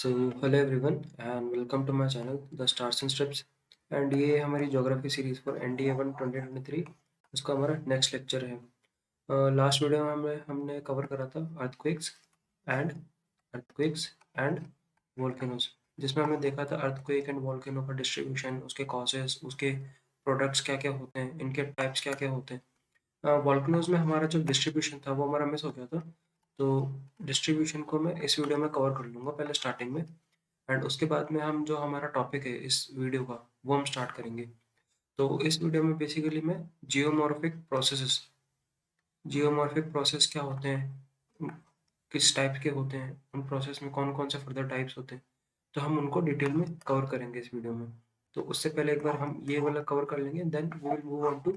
So hello everyone and welcome to my channel the stars and strips. And ये हमारी geography series for NDA-1 2023। उसका हमारा next lecture है। Last video में हमने कवर करा था एंड अर्थक्वेक्स एंड वोल्केनोज, जिसमें हमने देखा था अर्थक्वेक एंड वोल्केनो का डिस्ट्रीब्यूशन, उसके कॉजेस, उसके प्रोडक्ट्स क्या क्या होते हैं, इनके टाइप्स क्या क्या होते हैं। वोल्केनोज में हमारा जो डिस्ट्रीब्यूशन था वो हमारा मिस हो गया था, तो डिस्ट्रीब्यूशन को मैं इस वीडियो में कवर कर लूँगा पहले स्टार्टिंग में। एंड उसके बाद में हम जो हमारा टॉपिक है इस वीडियो का वो हम स्टार्ट करेंगे। तो इस वीडियो में बेसिकली मैं जियोमॉर्फिक प्रोसेस क्या होते हैं, किस टाइप के होते हैं, उन प्रोसेस में कौन कौन से फर्दर टाइप्स होते हैं, तो हम उनको डिटेल में कवर करेंगे इस वीडियो में। तो उससे पहले एक बार हम ये वाला कवर कर लेंगे, then we will move on to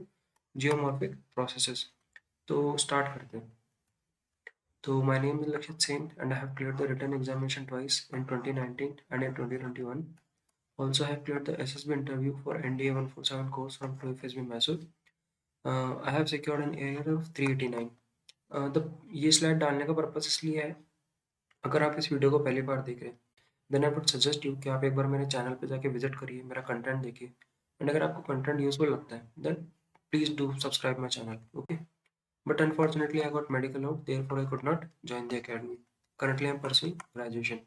geomorphic processes. तो स्टार्ट करते हैं। So my name is Lakshit Sen and I have cleared the written examination twice in 2019 and in 2021. Also, I have cleared the SSB interview for NDA 147 course from FSB Mysore. I have secured an AR of 389. ये slide डालने का purpose इसलिए है, अगर आप इस video को पहली बार देख रहे हैं then I would suggest you कि आप एक बार मेरे चैनल पे जाके विजिट करिए, मेरा कंटेंट देखिए। एंड अगर आपको कंटेंट यूजफुल लगता है then please do subscribe my channel, okay. But unfortunately, I got medical out, therefore I could not join the academy. Currently, I am pursuing graduation.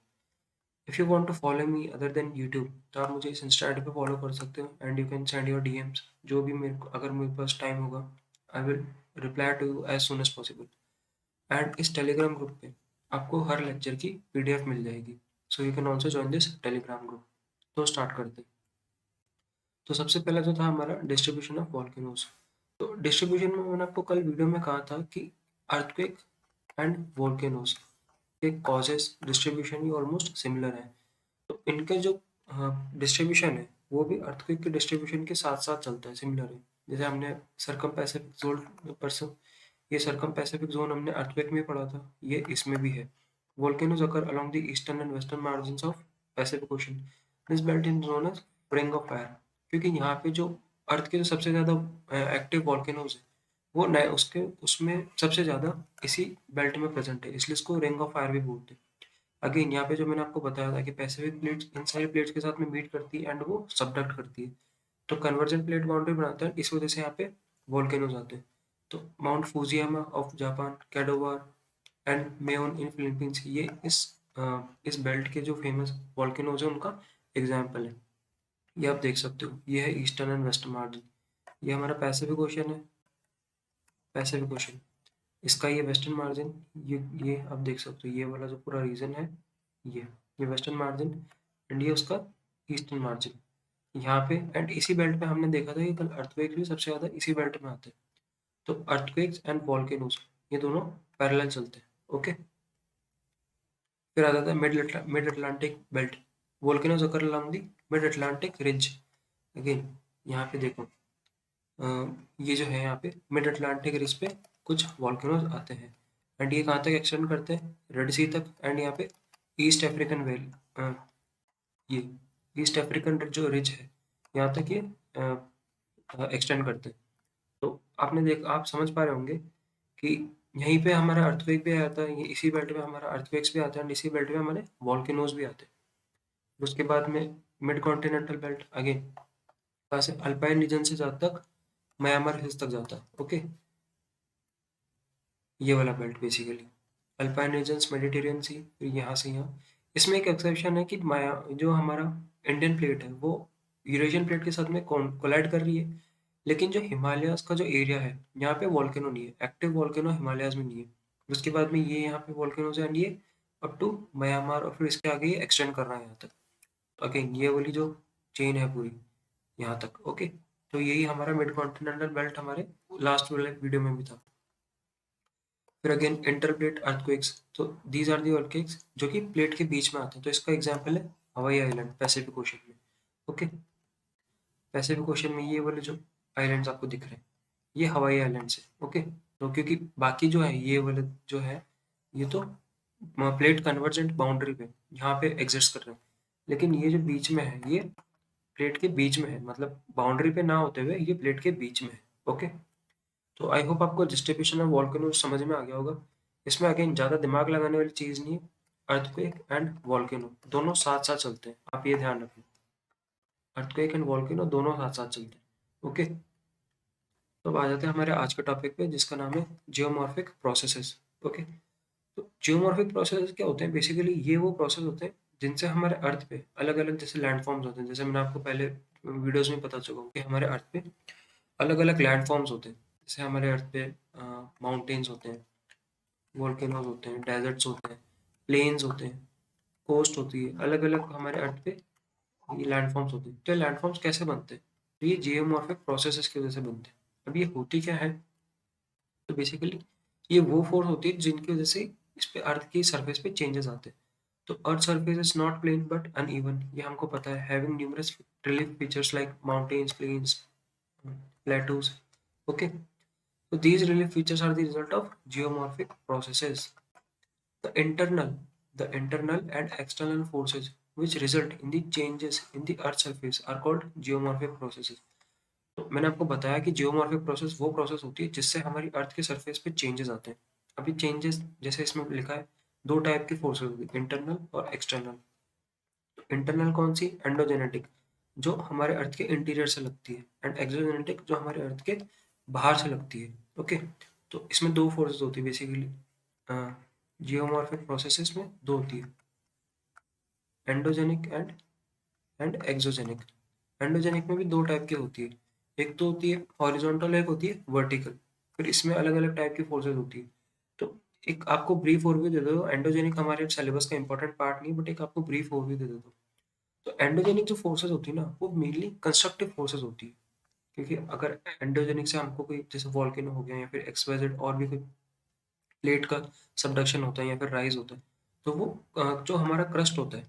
If you want to follow me other than YouTube, तो आप मुझे इस Insta पे follow कर सकते हो and you can send your DMs। जो भी मेरे को, अगर मेरे पास टाइम होगा, I will reply to you as soon as possible. And इस टेलीग्राम ग्रुप पे आपको हर लेक्चर की PDF मिल जाएगी, so you can also join this Telegram group. तो स्टार्ट करते हैं। तो सबसे पहला जो था हमारा डिस्ट्रीब्यूशन ऑफ वॉल्केनोज। तो डिस्ट्रीब्यूशन में मैंने आपको कल वीडियो में कहा था कि अर्थक्वेक एंड वोल्केनोज के कॉजेस डिस्ट्रीब्यूशन ही ऑलमोस्ट सिमिलर है। तो इनके जो डिस्ट्रीब्यूशन है वो भी अर्थक्वेक के डिस्ट्रीब्यूशन के साथ साथ चलता है, सिमिलर है। जैसे हमने सरकम पैसिफिक जोन परसन ये सरकम पैसिफिक जोन हमने अर्थक्वेक में पढ़ा था, ये इसमें भी है। Volcanoes occur along the eastern and western margins of Pacific Ocean. This belt is known as ring of fire, क्योंकि यहाँ पे जो अर्थ के जो सबसे ज़्यादा एक्टिव वॉल्केनोज है वो नए उसके उसमें सबसे ज़्यादा इसी बेल्ट में प्रेजेंट है, इसलिए इसको रिंग ऑफ फायर भी बोलते हैं। अगेन यहाँ पे जो मैंने आपको बताया था कि पैसिफिक प्लेट्स इन सारी प्लेट्स के साथ में मीट करती है एंड वो सबडक्ट करती है, तो कन्वर्जेंट प्लेट बाउंड्री बनाता है, इस वजह से यहाँ पे वॉल्केनोज आते हैं। तो माउंट फूजियामा ऑफ जापान, कैडोवार एंड मेयोन इन फिलीपींस, ये इस बेल्ट के जो फेमस वॉल्केनोज है उनका एग्जाम्पल है। ये आप देख सकते हो, ये है ईस्टर्न एंड वेस्टर्न मार्जिन, ये हमारा पैसिफिक ओशन है, पैसिफिक ओशन। इसका ये वेस्टर्न मार्जिन, ये आप देख सकते हो, ये वाला जो पूरा रीजन है ये वेस्टर्न मार्जिन एंड ये उसका ईस्टर्न मार्जिन यहाँ पे। एंड इसी बेल्ट पे हमने देखा था कि कल अर्थक्वेक्स भी सबसे ज़्यादा इसी बेल्ट में आते हैं। तो अर्थक्वेक्स एंड वॉल्केनोज ये दोनों पैरेलल चलते हैं, ओके। फिर आ जाता है mid Atlantic belt. Volcanoes occur along the mid Atlantic ridge. Again यहाँ पे देखो, ये जो है यहाँ पे मिड अटलांटिक रिज पे कुछ वॉल्केनोज आते हैं एंड ये कहाँ तक एक्सटेंड करते हैं, रेड सी तक। एंड यहाँ पे ईस्ट अफ्रीकन वेल, ये ईस्ट अफ्रीकन जो रिज है यहाँ तक ये एक्सटेंड करते हैं। तो आप समझ पा रहे होंगे कि यहीं पे हमारा अर्थक्वेक भी आता है, ये इसी बेल्ट में हमारा अर्थक्वेक्स भी आता है एंड इसी बेल्ट में हमारे वॉल्केनोज भी आते हैं। उसके बाद में मिड कॉन्टिनेंटल बेल्ट, अगेन कहाँ से, अल्पाइन रीजन से जहाँ तक म्यांमार हिल्स तक जाता है, ओके। ये वाला belt basically Alpine regions, Mediterranean sea, फिर यहाँ से यहाँ। इसमें एक एक्सेप्शन है कि माया जो हमारा इंडियन प्लेट है वो यूरेशियन प्लेट के साथ में कोलाइड कर रही है, लेकिन जो हिमालयाज का जो एरिया है यहाँ पे वॉल्केनो नहीं है, एक्टिव वॉल्केनो हिमालयाज में नहीं है। उसके बाद में ये यहाँ पे वॉल्केनोज है एंड ये अप टू म्यांमार और फिर इसके आगे ये एक्सटेंड कर रहा है यहाँ तक। तो अगेन ये वाली जो चेन है पूरी यहाँ तक, ओके। तो यही हमारा मिड कॉन्टिनेंटल बेल्ट हमारे लास्ट वाले वीडियो में भी था। फिर अगेन इंटरप्लेट अर्थक्वेक्स, तो दीज आर दी अर्थक्वेक्स जो कि प्लेट के बीच में आते हैं। तो इसका एग्जांपल है हवाई आइलैंड पैसिफिक ओशन में, ओके। पैसिफिक ओशन में ये वाले जो आइलैंड्स आपको दिख रहे हैं ये हवाई आइलैंड्स है, ओके। तो क्योंकि बाकी जो है ये वाले जो है ये तो प्लेट कन्वर्जेंट बाउंड्री पे यहाँ पे एग्जिस्ट कर रहे हैं, लेकिन ये जो बीच में है ये प्लेट के बीच में है, मतलब बाउंड्री पे ना होते हुए ये प्लेट के बीच में है, ओके। तो आई होप आपको डिस्ट्रीब्यूशन ऑफ वॉल्केनो समझ में आ गया होगा। इसमें अगेन ज़्यादा दिमाग लगाने वाली चीज़ नहीं है, अर्थक्वेक एंड वॉल्केनो दोनों साथ साथ चलते हैं, आप ये ध्यान रखें। अर्थक्वेक एंड वॉल्केनो दोनों साथ साथ चलते हैं। ओके, तो अब आ जाते हैं हमारे आज के टॉपिक पे, जिसका नाम है जियोमॉर्फिक प्रोसेसेस। ओके, तो जियोमॉर्फिक प्रोसेसेस क्या होते हैं? बेसिकली ये वो प्रोसेस होते हैं जिनसे हमारे अर्थ पे अलग अलग जैसे लैंडफॉर्म्स होते हैं। जैसे मैंने आपको पहले वीडियोस में पता चला कि हमारे अर्थ पे अलग अलग लैंडफॉर्म्स होते हैं। जैसे हमारे अर्थ पे माउंटेन्स होते हैं, वोल्केनोज होते हैं, डेजर्ट्स होते हैं, प्लेन्स होते हैं, कोस्ट होती है। अलग अलग हमारे अर्थ पे ये लैंडफॉर्म्स होते हैं। तो ये लैंडफॉर्म्स कैसे बनते हैं? तो ये जियोमॉर्फिक प्रोसेसेस की वजह से बनते हैं। अब ये होती क्या है? तो बेसिकली ये वो फोर्स होती है जिनकी वजह से इस पे अर्थ की सरफेस पे चेंजेस आते हैं। तो earth surface is not plain but uneven, ये हमको पता है। Having numerous relief features like mountains, plains, plateaus. Okay, so these relief features are the result of geomorphic processes. The internal, the internal and external forces which result in the changes in the earth surface are called geomorphic processes. तो मैंने आपको बताया कि geomorphic process वो process होती है जिससे हमारी अर्थ के सरफेस पे चेंजेस आते हैं। अभी चेंजेस जैसे इसमें लिखा है, दो टाइप की फोर्सेस होती है, इंटरनल और एक्सटर्नल। तो इंटरनल कौन सी? एंडोजेनेटिक, जो हमारे अर्थ के इंटीरियर से लगती है, एंड एक्सोजेनेटिक जो हमारे अर्थ के बाहर से लगती है। ओके, तो इसमें दो फोर्सेस होती है बेसिकली। जियोमॉर्फिक प्रोसेसेस में दो होती है, एंडोजेनिक एंड एक्सोजेनिक। एंडोजेनिक में भी दो टाइप की होती है, एक तो होती है हॉरिजॉन्टल, एक होती है वर्टिकल। फिर इसमें अलग अलग टाइप की फोर्सेस होती है। तो एक आपको ब्रीफ ओवरव्यू दे दो। एंडोजेनिक हमारे सिलेबस का इंपॉर्टेंट पार्ट नहीं, बट एक आपको ब्रीफ ओवरव्यू दे देता हूँ। तो एंडोजेनिक जो फोर्सेस होती है ना, वो मेनली कंस्ट्रक्टिव फोर्सेस होती है। क्योंकि अगर एंडोजेनिक से हमको कोई जैसे वॉल्केनो हो गया या फिर एक्सवाइजेड और भी कोई प्लेट का सबडक्शन होता है या फिर राइज होता है, तो वो जो हमारा क्रस्ट होता है,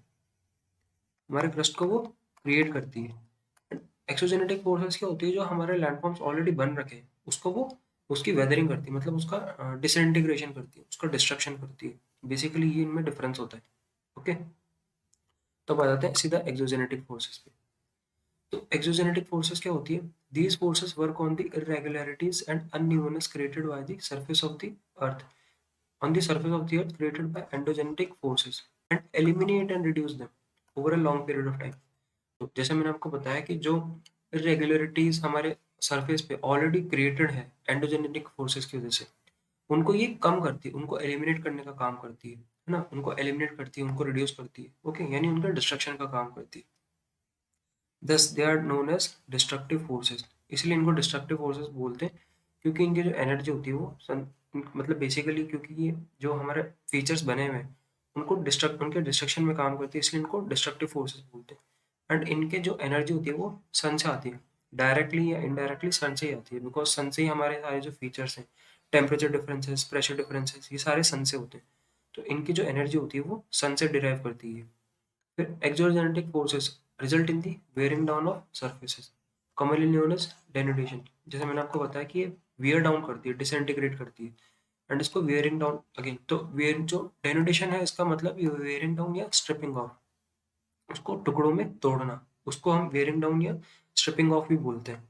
हमारे क्रस्ट को वो क्रिएट करती है। एक्सोजेनेटिक फोर्सेस क्या होती है? जो हमारे लैंडफॉर्म्स ऑलरेडी बन रखे हैं उसको वो उसकी वेदरिंग करती है, मतलब उसका डिसइंटीग्रेशन करती है, उसका डिस्ट्रक्शन करती है। बेसिकली ये इनमें डिफरेंस होता है। ओके, तो अब आ जाते हैं सीधा एक्सोजेनेटिक फोर्सेस पे। तो एक्सोजेनेटिक फोर्सेस क्या होती है? These forces work on the irregularities and unevenness created by the surface of the earth, on the surface of the earth created by endogenetic forces and eliminate and reduce them over a long period of time. तो जैसे मैंने आपको बताया कि जो irregularities हमारे surface पे already created है एंडोजेनेटिक फोर्सेस की वजह से, उनको ये कम करती है, उनको एलिमिनेट करने का काम करती है ना, उनको एलिमिनेट करती है, उनको रिड्यूस करती है। ओके, यानी उनका डिस्ट्रक्शन का काम करती है। Thus they are known as destructive forces. इसलिए इनको डिस्ट्रक्टिव फोर्सेस बोलते हैं, क्योंकि इनकी जो एनर्जी होती है वो मतलब बेसिकली क्योंकि ये जो हमारे फीचर्स बने हुए हैं उनको डिस्ट्रक्ट उनके डिस्ट्रक्शन में काम करती है, इसलिए इनको डिस्ट्रक्टिव फोर्सेस बोलते हैं। एंड इनके जो एनर्जी होती है वो सन से आती है, डायरेक्टली या इनडायरेक्टली सन से ही आती है, बिकॉज सन से ही हमारे सारे जो फीचर्स हैं, टेम्परेचर डिफरेंसेस, प्रेशर डिफरेंसेस, ये सारे सन से होते हैं। तो इनकी जो एनर्जी होती है वो सन से डिराइव करती है। फिर exogenetic forces result in the wearing down of surfaces, commonly known as denudation. जैसे मैंने आपको बताया कि ये वियर डाउन करती है, डिसइंटीग्रेट करती है, एंड इसको वेयरिंग डाउन अगेन। तो वेयर जो डेनुडेशन है इसका मतलब ये वेयरिंग डाउन या स्ट्रिपिंग ऑफ, उसको टुकड़ों में तोड़ना, उसको हम वेयरिंग डाउन या स्ट्रिपिंग ऑफ भी बोलते हैं।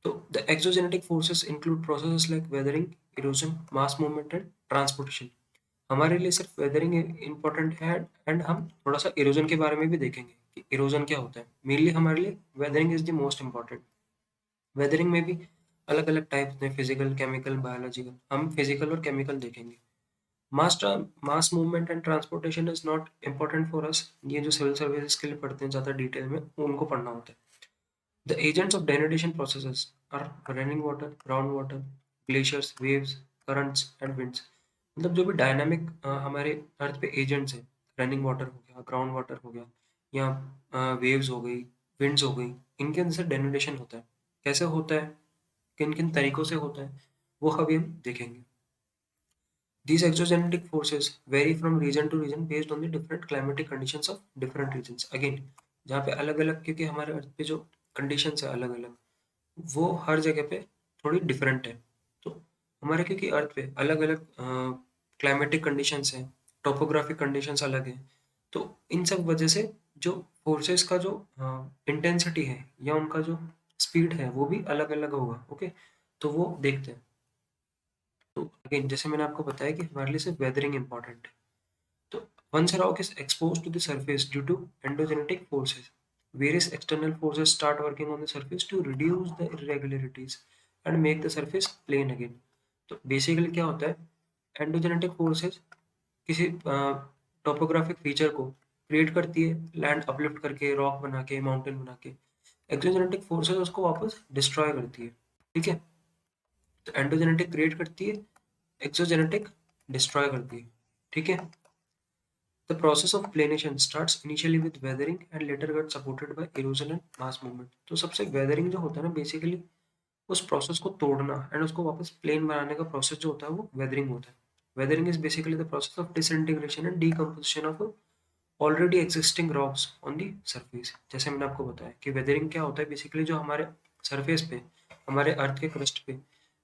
तो the exogenetic forces include processes like weathering, erosion, mass movement and transportation. हमारे लिए सिर्फ वेदरिंग इम्पोर्टेंट है, एंड हम थोड़ा सा इरोजन के बारे में भी देखेंगे कि इरोजन क्या होता है। मेनली हमारे लिए weathering is the most important. Weathering में भी अलग अलग टाइप होते हैं, फिजिकल, केमिकल, बायोलॉजिकल। हम फिजिकल और केमिकल देखेंगे। Mass movement and transportation is not important for us. ये जो सिविल सर्विसेज के लिए पढ़ते हैं ज़्यादा डिटेल में, उनको पढ़ना होता है। The agents of denudation processes are running water, ground water, glaciers, waves, currents and winds। मतलब जो भी डायनामिक हमारे अर्थ पे एजेंट्स हैं, रनिंग वाटर हो गया, ग्राउंड वाटर हो गया, या वेव्स हो गई, विंड्स हो गई, इनके अंदर से डेनुडेशन होता है। कैसे होता है, किन किन तरीकों से होता है, वो अभी हम देखेंगे। These exogenetic forces vary from region to region based on the different climatic conditions of different regions. Again, जहाँ पे अलग अलग, क्योंकि हमारे अर्थ पे जो कंडीशंस है अलग अलग, वो हर जगह पे थोड़ी डिफरेंट है। तो हमारे क्योंकि अर्थ पे अलग अलग क्लाइमेटिक कंडीशंस हैं, टोपोग्राफिक कंडीशंस अलग हैं, तो इन सब वजह से जो फोर्सेस का जो इंटेंसिटी है या उनका जो स्पीड है वो भी अलग अलग होगा। ओके, तो वो देखते हैं। तो अगेन जैसे मैंने आपको बताया कि हमारे लिए सिर्फ वेदरिंग इंपॉर्टेंट है। तो Once a rock is exposed to the surface due to endogenetic forces, various external forces start working on the surface to reduce the irregularities and make the surface plane again. तो basically क्या होता है, endogenetic forces किसी topographic feature को create करती है, land uplift करके, rock बना के, माउंटेन बना के। एक्सोजेनेटिक फोर्सेस उसको वापस डिस्ट्रॉय करती है। ठीक है, तो एंडोजेनेटिक क्रिएट करती है, एक्सोजेनेटिक डिस्ट्रॉय करती है। ठीक है, the process of planation starts initially with weathering and later got supported by erosion and mass movement। तो सबसे weathering जो होता है ना, बेसिकली उस प्रोसेस को तोड़ना एंड उसको वापस प्लेन बनाने का प्रोसेस जो होता है वो वेदरिंग होता है। Weathering is basically the process of disintegration and decomposition of already existing rocks on the surface. जैसे मैंने आपको बताया कि वेदरिंग क्या होता है, बेसिकली जो हमारे सरफेस पे, हमारे अर्थ के क्रस्ट पे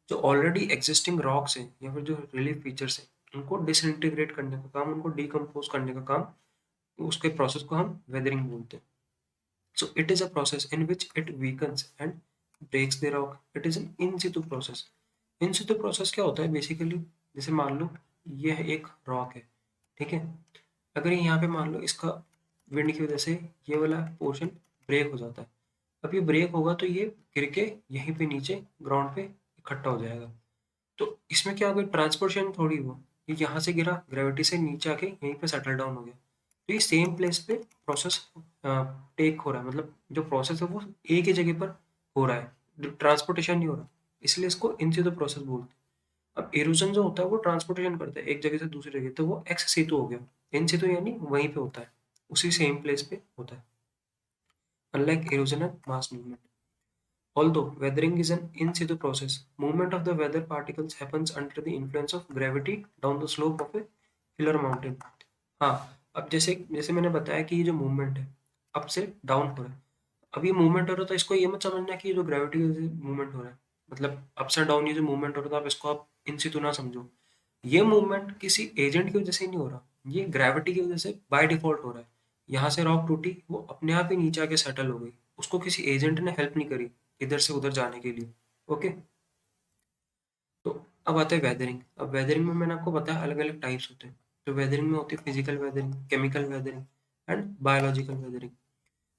जो ऑलरेडी एग्जिस्टिंग रॉक्स हैं या फिर जो रिलीफ फीचर्स हैं, उनको डिसइंटीग्रेट करने का काम, उनको डीकम्पोज करने का काम, उसके प्रोसेस को हम वेदरिंग बोलते हैं। So it is a process in which it weakens and breaks the rock. It is an in situ process. In situ process क्या होता है बेसिकली, जैसे मान लो यह एक रॉक है, ठीक है। अगर यहाँ पे मान लो इसका विंड की वजह से ये वाला पोर्शन ब्रेक हो जाता है, अब ये ब्रेक होगा तो ये गिर के यहीं पे नीचे ग्राउंड पे इकट्ठा हो जाएगा। तो इसमें क्या होगा, ट्रांसपोर्टेशन थोड़ी हुआ, ये यहाँ से गिरा, ग्रेविटी से नीचे आके यहीं पे सेटल डाउन हो गया। तो ये सेम प्लेस पे प्रोसेस टेक हो रहा है, मतलब जो प्रोसेस है वो एक ही जगह पर हो रहा है, ट्रांसपोर्टेशन नहीं हो रहा, इसलिए इसको इन सीधो प्रोसेस बोलते हैं। अब इरोजन जो होता है वो ट्रांसपोर्टेशन करता है एक जगह से दूसरी जगह, तो वो एक्स सीधो हो गया। इन सीधो यानी वहीं पे होता है, उसी सेम प्लेस पे होता है, unlike erosion and mass movement. Although weathering is an in situ process, movement of the weather particles happens under the influence of gravity down the slope of a hill or mountain. हाँ, अब जैसे जैसे मैंने बताया कि ये जो मूवमेंट है अप से डाउन हो रहा है, अब ये मूवमेंट हो रहा है तो इसको ये मत समझना कि ये जो ग्रेविटी की वजह से मूवमेंट हो रहा है, मतलब अप से डाउन ये जो मूवमेंट हो रहा है, तो आप इसको आप इन सितु ना समझो। ये मूवमेंट किसी एजेंट की वजह से नहीं हो रहा, ये ग्रेविटी की वजह से बाय डिफॉल्ट हो रहा है। यहाँ से रॉक टूटी, वो अपने आप ही नीचे आके सेटल हो गई, उसको किसी एजेंट ने हेल्प नहीं करी इधर से उधर जाने के लिए। ओके, तो अब आता है वेदरिंग। अब वेदरिंग में मैंने आपको बताया अलग अलग टाइप्स होते हैं। तो वेदरिंग में होती है physical weathering, chemical weathering and biological weathering.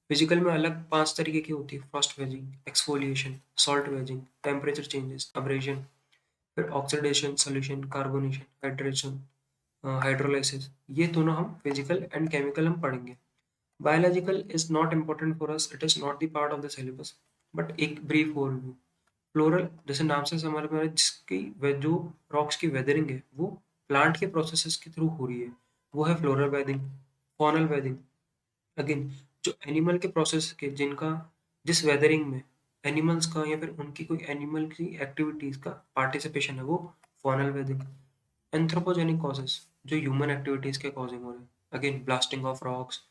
Physical में अलग 5 तरीके की होती है, frost wedging, exfoliation, salt wedging, temperature changes, abrasion, फिर oxidation, solution, carbonation, hydration, hydrolysis. ये दोनों हम फिजिकल एंड केमिकल हम पढ़ेंगे। Biological is not important for us, it is not the part of the syllabus, but एक brief overview. Floral, जैसे नाम से समझ में आ रहा है, जिसकी जो रॉक्स की वेदरिंग है वो प्लांट के प्रोसेसेस के थ्रू हो रही है, वो है floral weeding. Faunal weeding, again जो एनिमल के प्रोसेस के, जिनका जिस वेदरिंग में एनिमल्स का या फिर उनकी कोई एनिमल की एक्टिविटीज का पार्टिसिपेशन है, वो फॉनल वेदिंग। एंथ्रोपोजेनिक कॉजेस, जो ह्यूमन एक्टिविटीज के कॉजिंग हो रहे हैं, again blasting of rocks,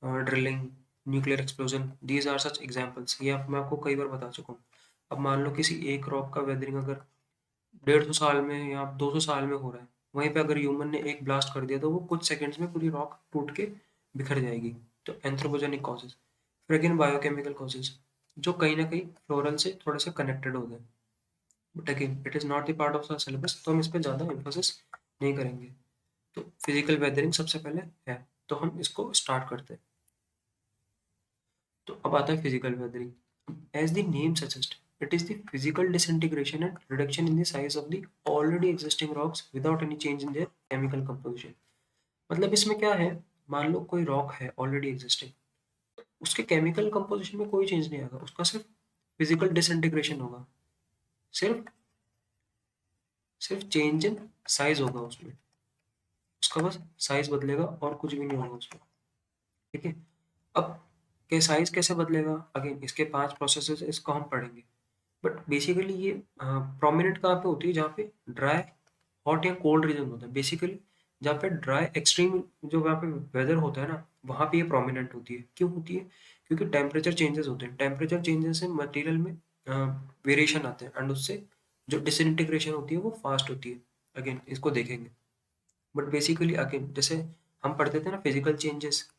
drilling, nuclear explosion, these are such examples. ये मैं आपको कई बार बता चुका हूँ। अब मान लो किसी एक रॉक का वेदरिंग अगर 150 साल में या 200 साल में हो रहा है, वहीं पे अगर ह्यूमन ने एक ब्लास्ट कर दिया तो वो कुछ सेकंड्स में पूरी रॉक टूट के बिखर जाएगी। तो एंथ्रोपोजेनिक कॉजेज। फिर अगेन बायोकेमिकल कॉजेज, जो कहीं ना कहीं फ्लोरल से थोड़े से कनेक्टेड होते हैं, but again it is not the part of the syllabus, तो हम इस पर ज़्यादा एम्फोसिस नहीं करेंगे। तो फिजिकल वेदरिंग सबसे पहले है, तो हम इसको स्टार्ट करते हैं। तो अब आता है physical weathering. As the name suggest, it is the physical disintegration and reduction in the size of the already existing rocks without any change in their chemical composition। मतलब इसमें क्या है, मान लो कोई रॉक है ऑलरेडी एग्जिस्टिंग, उसके chemical composition में कोई चेंज नहीं आएगा, उसका सिर्फ फिजिकल डिसइंटीग्रेशन होगा, सिर्फ सिर्फ चेंज इन साइज होगा उसमें, उसका बस साइज बदलेगा और कुछ भी नहीं होगा उसमें। ठीक है, अब के साइज कैसे बदलेगा, अगेन इसके 5 प्रोसेसेस, इसको हम पढ़ेंगे। बट बेसिकली ये प्रोमिनेंट कहाँ पे होती है, जहाँ पे ड्राई, हॉट या कोल्ड रीजन होता है। बेसिकली जहाँ पे ड्राई एक्सट्रीम जो वहाँ पे वेदर होता है ना, वहाँ पे ये प्रोमिनेंट होती है। क्यों होती है, क्योंकि टेम्परेचर चेंजेस होते हैं, टेम्परेचर चेंजेस से मटेरियल में वेरिएशन आते हैं एंड उससे जो डिसइंटीग्रेशन होती है वो फास्ट होती है। अगेन इसको देखेंगे, बट बेसिकली अगेन जैसे हम पढ़ते थे ना, physical changes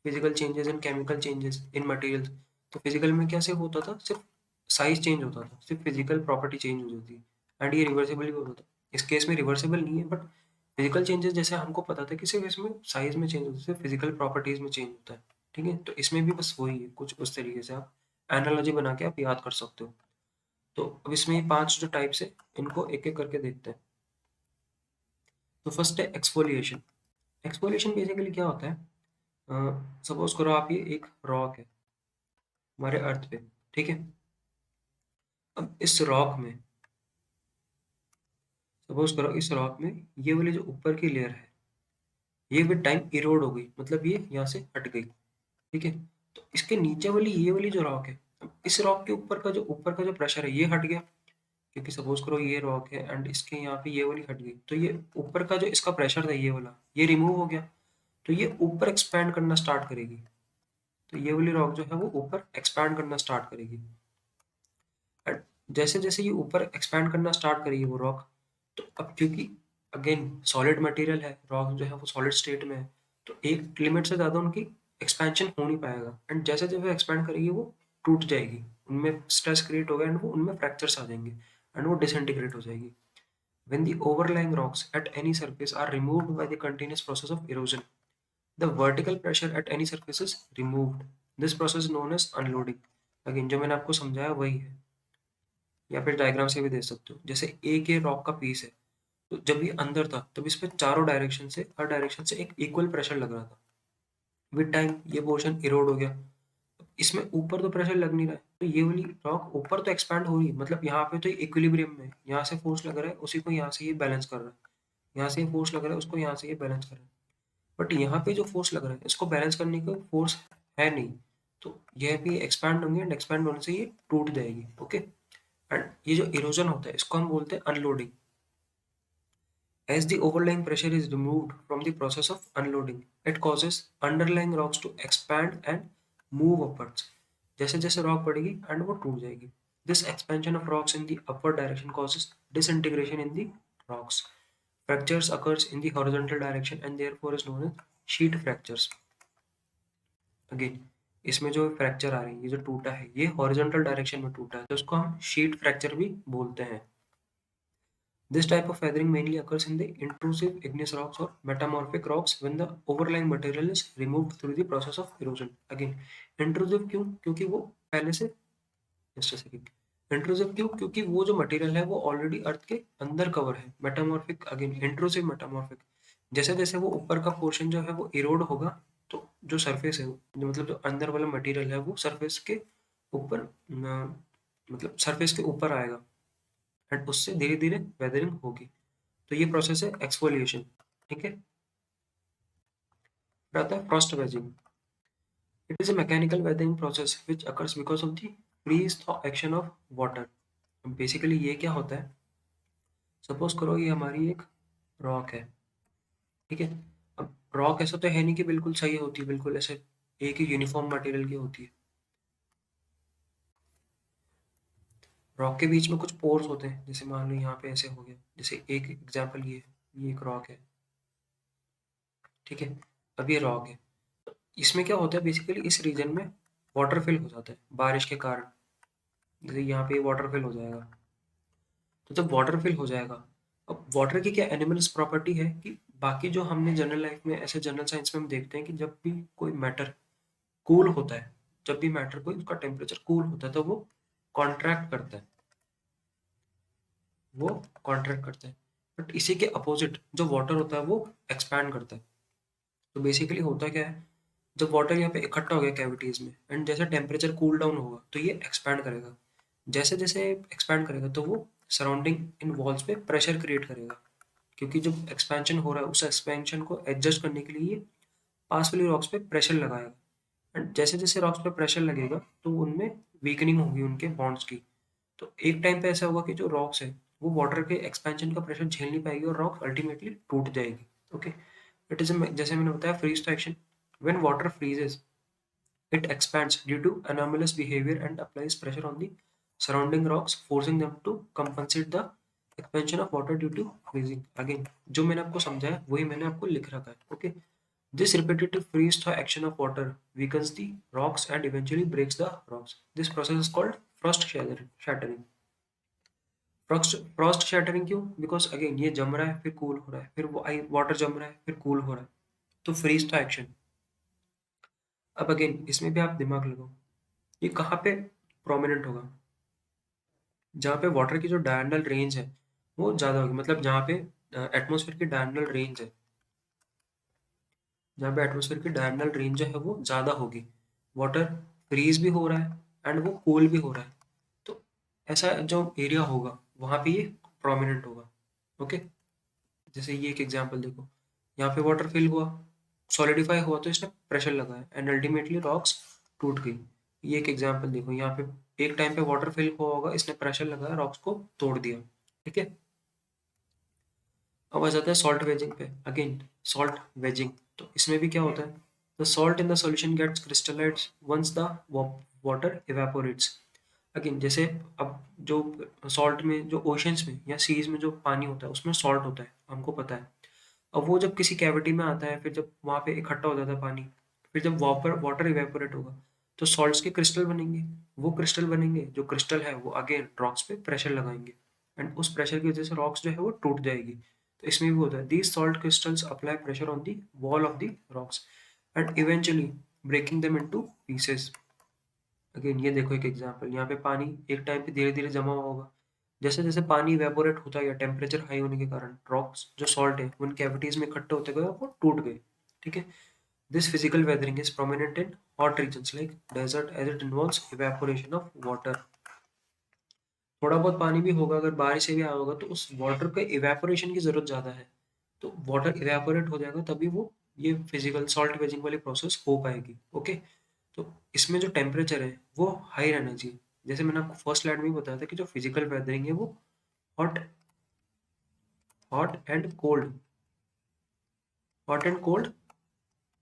and chemical changes in materials. तो फिजिकल में कैसे होता था, सिर्फ साइज चेंज होता था, सिर्फ फिजिकल प्रॉपर्टी चेंज हो जाती है, एंड ये रिवर्सिबल भी होता था। इस केस में रिवर्सिबल नहीं है, बट फिजिकल चेंजेस जैसे हमको पता था कि सिर्फ इसमें साइज में चेंज होता है, फिजिकल प्रॉपर्टीज में चेंज होता है। ठीक है, तो इसमें भी बस वही है, कुछ उस तरीके से आप एनालॉजी बना के आप याद कर सकते हो। तो अब इसमें ये 5 जो टाइप्स है, इनको एक एक करके देखते हैं। तो फर्स्ट है एक्सफोलिएशन। एक्सफोलिएशन बेसिकली क्या होता है, सपोज करो आप ये एक रॉक है हमारे अर्थ पे, ठीक है। अब इस रॉक में, सपोज करो इस रॉक में ये वाली जो ऊपर की लेयर है, ये विद टाइम इरोड हो गई, मतलब ये यहाँ से हट गई, ठीक है। तो इसके नीचे वाली ये वाली जो रॉक है, अब इस रॉक के ऊपर का जो प्रेशर है ये हट गया, क्योंकि सपोज करो ये रॉक है एंड इसके यहाँ पे ये वाली हट गई, तो ये ऊपर का जो इसका प्रेशर था ये वाला, ये रिमूव हो गया, तो ये ऊपर एक्सपैंड करना स्टार्ट करेगी। तो ये वाली रॉक जो है वो ऊपर एक्सपैंड करना स्टार्ट करेगी। एंड जैसे जैसे ये ऊपर एक्सपैंड करना स्टार्ट करेगी वो रॉक, तो अब क्योंकि अगेन सॉलिड मटेरियल है, रॉक जो है वो सॉलिड स्टेट में है, तो एक लिमिट से ज़्यादा उनकी एक्सपेंशन हो नहीं पाएगा, एंड जैसे जैसे एक्सपैंड करेगी वो टूट जाएगी, उनमें स्ट्रेस क्रिएट होगा एंड वो उनमें फ्रैक्चर्स आ जाएंगे एंड वो डिसइंटीग्रेट हो जाएगी। When the overlying rocks at any surface are removed by the continuous process of erosion, the vertical pressure at any surface is removed. This process is known as unloading. Again जो मैंने आपको समझाया वही है, या फिर डायग्राम से भी देख सकते हो। जैसे एक ये रॉक का पीस है, तो जब ये अंदर था तब इस पे चारों डायरेक्शन से, हर डायरेक्शन से एक इक्वल प्रेशर लग रहा था। विद टाइम ये पोर्शन इरोड हो गया, इसमें ऊपर तो प्रेशर लग नहीं रहा है, तो ये वाली रॉक ऊपर तो एक्सपैंड हो रही है, मतलब यहाँ पे तो इक्विलिब्रियम में है, यहाँ से फोर्स लग रहा है उसी को यहाँ से ये बैलेंस कर रहा है, यहाँ से ये फोर्स लग रहा है उसको यहाँ से ये बैलेंस कर रहा है। बट यहाँ पे जो फोर्स लग रहा है इसको बैलेंस करने का फोर्स है नहीं, तो यह भी एक्सपैंड होंगे एंड एक्सपैंड होने से ये टूट जाएगी। ओके, एंड ये जो इरोजन होता है इसको हम बोलते हैं unloading. As the overlying pressure is removed from the process of unloading, it causes underlying rocks to expand and move upwards. जैसे जैसे रॉक बढ़ेगी एंड वो टूट जाएगी। This expansion of rocks in the upward direction causes disintegration in the rocks. Fractures occurs in the horizontal direction and therefore is known as sheet fractures. Again, इसमें जो fracture आ रही है, ये जो टूटा है ये हॉरिजॉन्टल डायरेक्शन में टूटा है, तो उसको हम शीट फ्रैक्चर भी बोलते हैं। This type of weathering mainly occurs in the intrusive igneous rocks or metamorphic rocks when the overlying material is removed through the process of erosion. Again, intrusive क्यों? क्योंकि वो पहले से, just a second, intrusive क्यों? क्योंकि वो जो material है वो ऑलरेडी अर्थ के अंदर कवर है। मेटामॉर्फिक, अगेन इंट्रूसिव मेटामॉर्फिक, जैसे जैसे वो ऊपर का पोर्शन जो है वो इरोड होगा, तो जो सरफेस है, जो मतलब जो अंदर वाला मटेरियल है वो सरफेस के ऊपर मतलब सरफेस के ऊपर आएगा एंड उससे धीरे धीरे वेदरिंग होगी। तो ये प्रोसेस है एक्सफोलिएशन। ठीक है, फिर आता है frost wedging. It is a mechanical weathering process which occurs because of the freeze thaw action of water. Basically ये क्या होता है, सपोज करो ये हमारी एक रॉक है, ठीक है। अब रॉक ऐसा तो है नहीं कि बिल्कुल सही होती है, बिल्कुल ऐसे एक ही यूनिफॉर्म मटेरियल की होती है। रॉक के बीच में कुछ पोर्स होते हैं, जैसे मान लो यहाँ पे ऐसे हो गया, जैसे एक एग्जांपल ये है, ये एक रॉक है, ठीक है। अब ये रॉक है, इसमें क्या होता है बेसिकली, इस रीजन में वाटर फिल हो जाता है बारिश के कारण, जैसे यहाँ पे वाटर फिल हो जाएगा। तो जब वाटर फिल हो जाएगा, अब वाटर की क्या एनिमल्स प्रॉपर्टी है कि बाकी जो हमने जनरल लाइफ में, ऐसे जनरल साइंस में हम देखते हैं कि जब भी कोई मैटर कूल होता है, जब भी मैटर कोई उसका टेम्परेचर कूल होता है तो वो कॉन्ट्रैक्ट करता है, वो कॉन्ट्रैक्ट करता है। बट इसी के अपोजिट जो वाटर होता है वो एक्सपैंड करता है। तो बेसिकली होता क्या है, जब वाटर यहाँ पे इकट्ठा हो गया कैविटीज में एंड जैसे टेम्परेचर कूल डाउन होगा तो ये एक्सपैंड करेगा, जैसे जैसे एक्सपैंड करेगा तो वो सराउंडिंग इन वॉल्स पे प्रेशर क्रिएट करेगा, क्योंकि जब एक्सपेंशन हो रहा है उस एक्सपेंशन को एडजस्ट करने के लिए ये पास वाली रॉक्स पे प्रेशर लगाएगा, एंड जैसे जैसे रॉक्स पे प्रेशर लगेगा तो उनमें वीकनिंग होगी उनके बॉन्ड्स की। तो एक टाइम पे ऐसा होगा कि जो रॉक्स है वो वाटर के एक्सपेंशन का प्रेशर झेल नहीं पाएगी और रॉक अल्टीमेटली टूट जाएगी। ओके, इट इज, जैसे मैंने बताया, फ्रीज तो action. When water freezes it expands due to anomalous behavior and applies pressure on the surrounding rocks, forcing them to compensate the expansion of water due to freezing. Again, जो मैंने आपको समझाया वही मैंने आपको लिख रखा है। Okay, this repetitive freeze thaw action of water weakens the rocks and eventually breaks the rocks. This process is called frost shattering. Frost shattering क्यों? बिकॉज अगेन ये जम रहा है फिर कूल हो रहा है, फिर वाटर जम रहा है फिर कूल हो रहा है, तो फ्रीज था एक्शन। अब अगेन इसमें भी आप दिमाग लगाओ, ये कहाँ पे प्रोमिनेंट होगा? जहाँ पे वाटर की जो डायगोनल रेंज है वो ज़्यादा होगी, मतलब जहाँ पे एटमॉस्फेयर की डायगोनल रेंज है, जहाँ पे एटमॉस्फेयर की डायगोनल रेंज जो है वो ज़्यादा होगी, वाटर फ्रीज भी हो रहा है एंड वो कूल भी हो रहा है, तो ऐसा जो एरिया होगा वहाँ पे ये प्रोमिनेंट होगा। ओके, जैसे ये एक एग्जांपल देखो, यहाँ पे वाटर फिल हुआ, सॉलिडिफाई हुआ, तो इसने प्रेशर लगाया एंड अल्टीमेटली रॉक्स टूट गई। ये एक एग्जांपल देखो, यहाँ पे एक टाइम पे वाटर फिल हुआ होगा, इसने प्रेशर लगाया, रॉक्स को तोड़ दिया। ठीक है, अब आ जाता है सॉल्ट वेजिंग पे। अगेन सॉल्ट वेजिंग, तो इसमें भी क्या होता है, the salt in the solution gets crystallized once the water evaporates. Again जैसे अब जो सॉल्ट में, जो ओशंस में या सीज में जो पानी होता है उसमें सॉल्ट होता है, हमको पता है। अब वो जब किसी कैविटी में आता है, फिर जब वहाँ पे इकट्ठा हो जाता है पानी, फिर जब वापर वाटर इवेपोरेट होगा तो सॉल्ट्स के क्रिस्टल बनेंगे। वो क्रिस्टल बनेंगे, जो क्रिस्टल है वो अगेन रॉक्स पे प्रेशर लगाएंगे एंड उस प्रेशर की वजह से रॉक्स जो है वो टूट जाएगी। तो इसमें भी होता है, these salt crystals apply pressure on the wall of the rocks and eventually breaking them into pieces. Again ये देखो एक एग्जांपल, यहाँ पे पानी एक टाइम पे धीरे धीरे जमा हुआ होगा, जैसे जैसे पानी इवेपोरेट होता गया टेम्परेचर हाई होने के कारण, रॉक्स जो सॉल्ट है उन कैविटीज में इकट्ठे होते गए, वो टूट गए। ठीक है, this physical weathering is prominent in hot regions like desert as it involves evaporation of water. थोड़ा बहुत पानी भी होगा, अगर बारिश से भी आया होगा, तो उस वाटर के इवेपोरेशन की जरूरत ज्यादा है, तो वाटर इवेपोरेट हो जाएगा, तभी वो ये फिजिकल सॉल्ट वेजिंग वाली प्रोसेस हो पाएगी। ओके, तो इसमें जो टेम्परेचर है वो हाई रहना चाहिए। जैसे मैंने आपको फर्स्ट स्लाइड में ही बताया था कि जो फिजिकल वेदरिंग है वो hot hot and cold hot and cold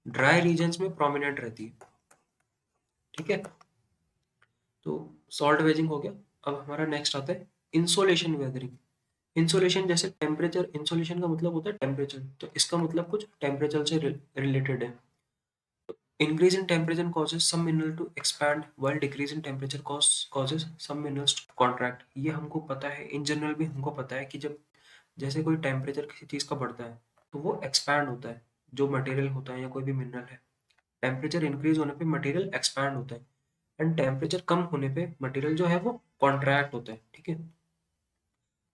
dry regions में प्रोमिनेंट रहती है। ठीक है, तो सॉल्ट वेजिंग हो गया। अब हमारा नेक्स्ट आता है इंसोलेशन वेदरिंग। इंसोलेशन, जैसे टेम्परेचर, इंसोलेशन का मतलब होता है टेम्परेचर, तो इसका मतलब कुछ टेम्परेचर से रिलेटेड है। Increase in temperature causes some mineral to expand while decrease in temperature causes some minerals to contract। ये हमको पता है, इन जनरल भी हमको पता है कि जब जैसे कोई टेम्परेचर किसी चीज़ का बढ़ता है तो वो एक्सपैंड होता है, जो मटेरियल होता है या कोई भी मिनरल है। टेम्परेचर इंक्रीज होने पे मटेरियल एक्सपैंड होता है एंड टेम्परेचर कम होने पे मटेरियल जो है वो कॉन्ट्रैक्ट होता है। ठीक है,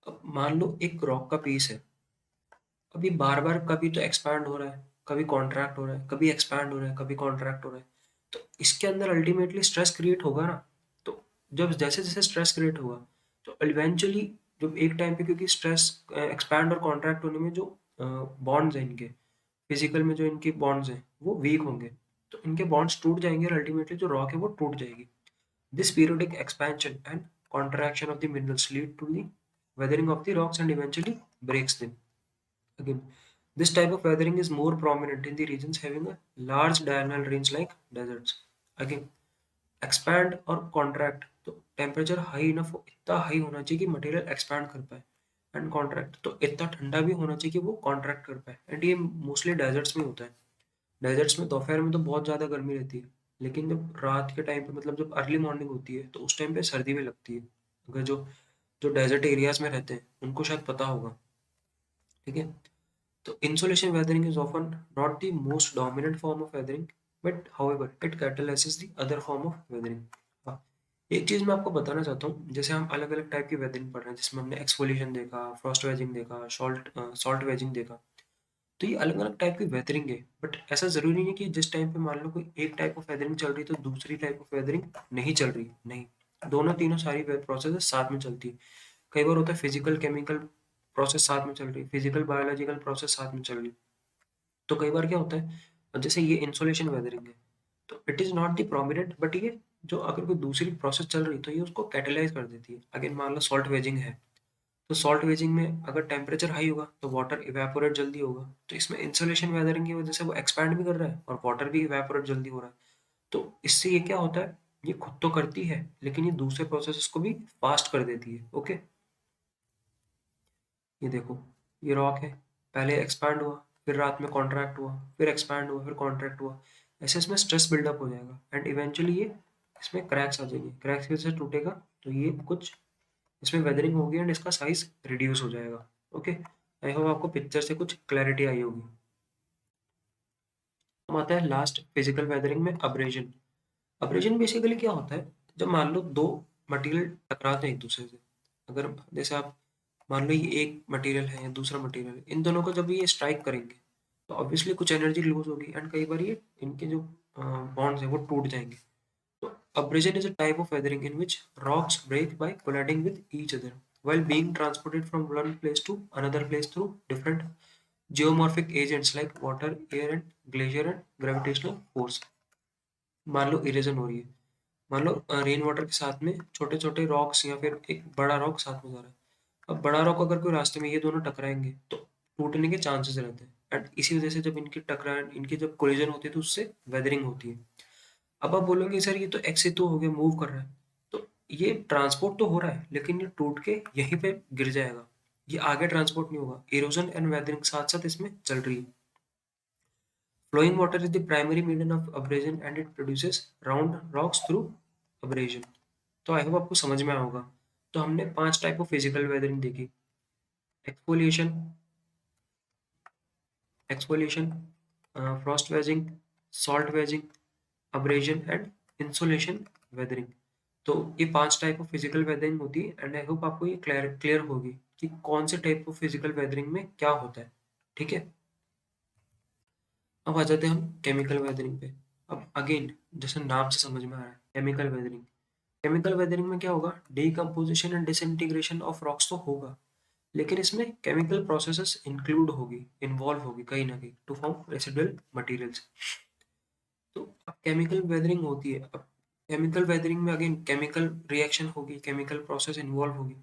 अब मान लो एक रॉक का पीस है, अभी बार बार कभी तो एक्सपैंड हो रहा है, कभी कॉन्ट्रैक्ट हो रहा है, कभी एक्सपैंड हो रहा है, कभी कॉन्ट्रैक्ट हो रहा है, तो इसके अंदर अल्टीमेटली स्ट्रेस क्रिएट होगा ना। तो जब जैसे जैसे स्ट्रेस क्रिएट होगा तो इवेंचुअली जब एक टाइम पे, क्योंकि स्ट्रेस एक्सपैंड और कॉन्ट्रैक्ट होने में जो बॉन्ड्स हैं इनके, फिजिकल में जो इनकी बॉन्ड्स हैं वो वीक होंगे, तो इनके बॉन्ड्स टूट जाएंगे और अल्टीमेटली जो रॉक है वो टूट जाएगी। This periodic expansion and contraction of the minerals lead to the weathering of the rocks and eventually breaks them. Again, this type of weathering is more prominent in the regions having a large diurnal range like deserts. Again, expand और contract, तो temperature high enough, इतना high होना चाहिए कि material expand कर पाए, and contract तो इतना ठंडा भी होना चाहिए कि वो कॉन्ट्रैक्ट कर पाए, एंड ये मोस्टली डेजर्ट्स में होता है। डेजर्ट्स में दोपहर में तो बहुत ज़्यादा गर्मी रहती है, लेकिन जब रात के टाइम पे, मतलब जब अर्ली मॉर्निंग होती है, तो उस टाइम पे सर्दी भी लगती है। अगर जो जो डेजर्ट एरियाज में रहते हैं उनको शायद पता होगा। ठीक है, so insulation weathering is often not the most dominant form of weathering, but however it catalyzes the other form of weathering। हाँ, एक चीज मैं आपको बताना चाहता हूँ, जैसे हम अलग अलग टाइप की वेदरिंग पढ़ रहे हैं, जिसमें हमने एक्सफोलिएशन देखा, फ्रॉस्ट वेजिंग देखा, सॉल्ट वेजिंग देखा, तो ये अलग अलग टाइप की वेदरिंग है, बट ऐसा जरूरी नहीं है कि जिस टाइम पे मान लो कोई एक टाइप ऑफ वेदरिंग चल रही है तो दूसरी टाइप ऑफ वेदरिंग नहीं चल रही, नहीं, दोनों तीनों सारी प्रोसेस साथ में चलती है। कई बार होता है फिजिकल केमिकल प्रोसेस साथ में चल रही है, फिजिकल बायोलॉजिकल प्रोसेस साथ में चल रही है। तो कई बार क्या होता है, जैसे ये इंसोलेशन वेदरिंग है, तो it is not the prominent, but ये जो अगर कोई दूसरी प्रोसेस चल रही है तो ये उसको कैटेलाइज कर देती है। अगेन मान लो सॉल्ट वेजिंग है, तो सॉल्ट वेजिंग में अगर टेम्परेचर हाई होगा तो वाटर इवेपोरेट जल्दी होगा, तो इसमें इंसोलेशन वेदरिंग की वजह से वो एक्सपैंड भी कर रहा है और वाटर भी इवेपोरेट जल्दी हो रहा है। तो इससे ये क्या होता है, ये खुद तो करती है लेकिन ये दूसरे प्रोसेस को भी फास्ट कर देती है। ओके, ये देखो, ये रॉक है, पहले एक्सपैंड हुआ, फिर रात में कॉन्ट्रैक्ट हुआ, फिर एक्सपैंड हुआ, फिर कॉन्ट्रैक्ट हुआ, ऐसे इसमें स्ट्रेस बिल्डअप हो जाएगा एंड इवेंचुअली ये इसमें क्रैक्स आ जाएंगे, क्रैक्स की वजह से टूटेगा, तो ये कुछ इसमें वेदरिंग होगी एंड इसका साइज रिड्यूस हो जाएगा। ओके, आई होप आपको पिक्चर से कुछ क्लैरिटी आई होगी। हम आता है लास्ट फिजिकल वेदरिंग में अब्रेजन। अब्रेजन बेसिकली क्या होता है, जब मान लो दो मटेरियल टकराते हैं एक दूसरे से, अगर जैसे आप मान लो ये एक मटेरियल है दूसरा मटेरियल है, इन दोनों को जब ये स्ट्राइक करेंगे तो ऑब्वियसली कुछ एनर्जी लूज होगी एंड कई बार ये इनके जो बॉन्ड्स है वो टूट जाएंगे। तो abrasion is a type of weathering in which rocks break by colliding with each other while being transported from one place to another place through different geomorphic agents like water, air and glacier and gravitational force। मान लो इरेजन हो रही है, मान लो rain water के साथ में छोटे छोटे रॉक्स या फिर एक बड़ा रॉक साथ में जा रहा है। अब बड़ा रॉक अगर कोई रास्ते में ये दोनों टकराएंगे तो टूटने के चांसेस रहते हैं एंड इसी वजह से जब इनकी जब कोलिजन होती है तो उससे वेदरिंग होती है। अब आप बोलोगे सर ये तो एक्स तो हो गया, मूव कर रहा है, तो ये ट्रांसपोर्ट तो हो रहा है लेकिन ये टूट के यहीं पे गिर जाएगा, ये आगे ट्रांसपोर्ट नहीं होगा। इरोजन एंड वेदरिंग साथ साथ इसमें चल रही है। Flowing water is the primary medium of abrasion and it produces round rocks through abrasion. तो आई होप आपको समझ में आया होगा। तो हमने 5 टाइप ऑफ फिजिकल वेदरिंग देखी। Exfoliation, exfoliation, Frost waging, salt waging, abrasion and insolation weathering. तो ये 5 टाइप ऑफ फिजिकल वेदरिंग होती है एंड आई होप आपको ये क्लियर क्लियर होगी कि कौन से टाइप ऑफ फिजिकल वेदरिंग में क्या होता है। ठीक है, अब आ जाते हैं हम केमिकल वेदरिंग पे। अब अगेन जैसे नाम से समझ में आ रहा है केमिकल वेदरिंग। केमिकल वेदरिंग में क्या होगा, decomposition and disintegration of rocks तो होगा, लेकिन इसमें केमिकल प्रोसेसेस इंक्लूड होगी, इन्वॉल्व होगी कहीं ना कहीं टू फॉर्म रेसिडुअल मटेरियल्स। तो अब केमिकल वेदरिंग होती है। अब केमिकल वेदरिंग में अगेन केमिकल रिएक्शन होगी, केमिकल प्रोसेस इन्वॉल्व होगी।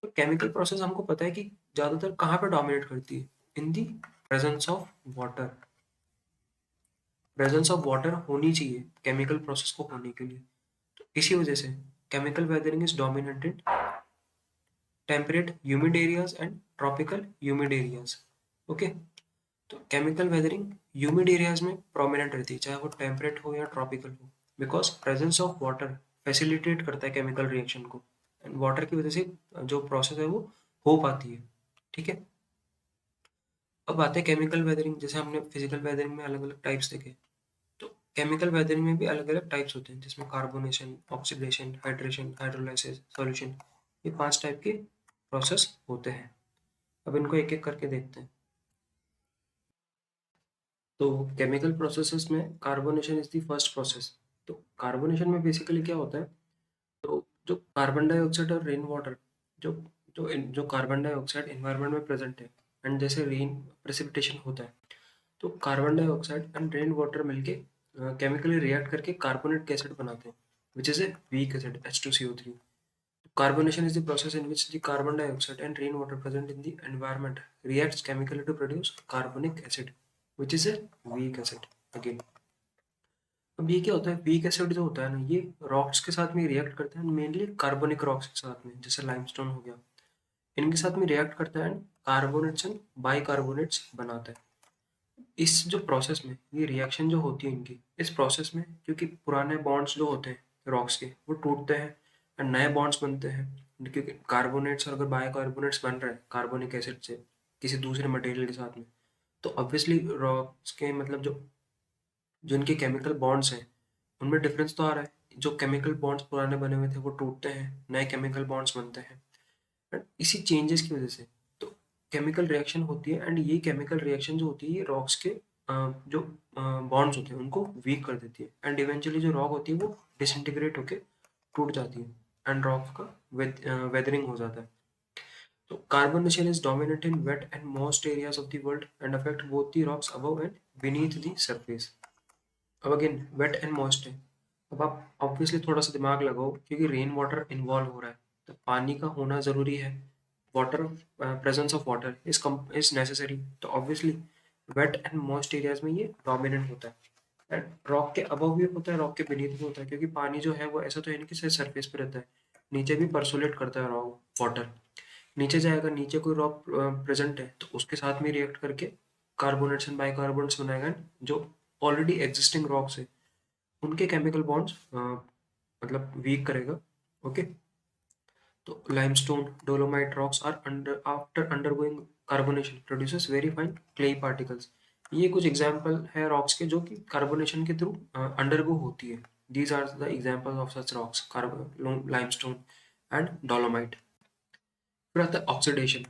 तो केमिकल प्रोसेस हमको पता है कि ज्यादातर कहाँ पे डोमिनेट करती है, in the presence of water. Presence of water होनी चाहिए केमिकल प्रोसेस को होने के लिए। तो इसी वजह से chemical weathering is dominant in temperate humid areas and tropical humid areas. Okay, तो केमिकल वेदरिंग ह्यूमिड एरियाज में प्रोमिनेंट रहती है, चाहे वो टेम्परेट हो या ट्रॉपिकल हो, because presence of water facilitate करता है केमिकल रिएक्शन को एंड वाटर की वजह से जो प्रोसेस है वो हो पाती है। ठीक है, अब आते हैं केमिकल वेदरिंग। जैसे हमने फिजिकल वेदरिंग में अलग अलग टाइप्स देखे, तो केमिकल वेदरिंग में भी अलग अलग टाइप्स होते हैं जिसमें carbonation, oxidation, hydration, hydrolysis, solution, ये 5 टाइप के प्रोसेस होते हैं। अब इनको एक एक करके देखते हैं। तो केमिकल प्रोसेसेस में carbonation is the first process. तो कार्बोनेशन में बेसिकली क्या होता है, तो जो कार्बन डाइऑक्साइड और रेन वाटर, जो जो कार्बन डाइऑक्साइड एनवायरनमेंट में प्रेजेंट है एंड जैसे रेन प्रेसिपिटेशन होता है, तो carbon dioxide and rain water मिलके केमिकली रिएक्ट करके कार्बोनेट एसिड बनाते हैं which is a weak acid H2CO3। Carbonation is the process in which the carbon dioxide and rainwater present in the environment reacts chemically to produce carbonic acid, which is a weak acid. Again, अब ये क्या होता है, weak acid जो होता है ना, ये रॉक्स के साथ में रिएक्ट करता है, मेनली कार्बोनिक रॉक्स के साथ में, जैसे लाइमस्टोन हो गया, इनके साथ में रिएक्ट करता है, कार्बोनेट्स एंड बाइकार्बोनेट्स बनाता है। इस जो प्रोसेस में ये रिएक्शन जो होती है इनकी, इस प्रोसेस में क्योंकि पुराने बॉन्ड्स जो होते हैं रॉक्स के वो टूटते हैं और नए बॉन्ड्स बनते हैं, क्योंकि कार्बोनेट्स और अगर बायोकार्बोनेट्स बन रहे हैं कार्बोनिक एसिड से किसी दूसरे मटेरियल के साथ में, तो ऑब्वियसली रॉक्स के मतलब जो जो इनके केमिकल बॉन्ड्स हैं उनमें डिफरेंस तो आ रहा है। जो केमिकल बॉन्ड्स पुराने बने हुए थे वो टूटते हैं, नए केमिकल बॉन्ड्स बनते हैं एंड इसी चेंजेस की वजह से तो केमिकल रिएक्शन होती है एंड ये केमिकल रिएक्शन जो होती है ये रॉक्स के जो बॉन्ड्स होते हैं उनको वीक कर देती है एंड इवेंचुअली जो रॉक होती है वो डिसइंटीग्रेट होके टूट जाती है एंड रॉक का वेदरिंग हो जाता है। तो carbonation is dominant in wet and most areas of the world and affect both the rocks above and beneath the surface. अब अगेन वेट एंड मॉइस्ट है। अब आप ऑब्वियसली थोड़ा सा दिमाग लगाओ क्योंकि रेन वाटर इन्वॉल्व हो रहा है तो पानी का होना ज़रूरी है। Water presence of water is necessary, तो obviously wet and moist areas में ये डोमिनेंट होता है एंड रॉक के अबव भी होता है, रॉक के beneath भी होता है, क्योंकि पानी जो है वो ऐसा तो है नहीं कि सिर्फ सरफेस पे रहता है, नीचे भी परसोलेट करता है रॉक वाटर। नीचे जाएगा, नीचे कोई रॉक प्रेजेंट है तो उसके साथ में रिएक्ट करके कार्बोनेट्स एंड बाइकार्बोनेट्स बनाएगा जो ऑलरेडी एग्जिस्टिंग रॉक्स है उनके केमिकल बॉन्ड्स मतलब वीक करेगा। ओके, तो limestone, dolomite rocks are after undergoing carbonation produces very fine clay particles. ये कुछ एग्जांपल है रॉक्स के जो कि कार्बोनेशन के थ्रू अंडरगो होती है। These are the examples of such rocks, carbon, limestone and dolomite. फिर आता है ऑक्सीडेशन।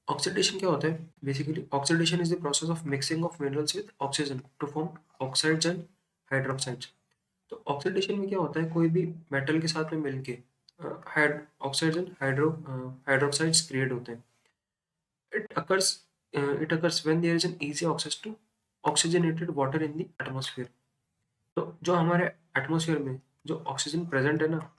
ऑक्सीडेशन क्या होता है? Basically oxidation is the process of mixing of minerals with oxygen to form oxides and hydroxides. तो oxidation में क्या होता है, कोई भी मेटल के साथ में मिलके हाइड ऑक्साइड्स एंड हाइड्रोक्साइड्स क्रिएट होते हैं। It occurs it occurs when there is an easy access to oxygenated water in the atmosphere. तो जो हमारे एटमॉस्फेयर में जो ऑक्सीजन प्रेजेंट है ना,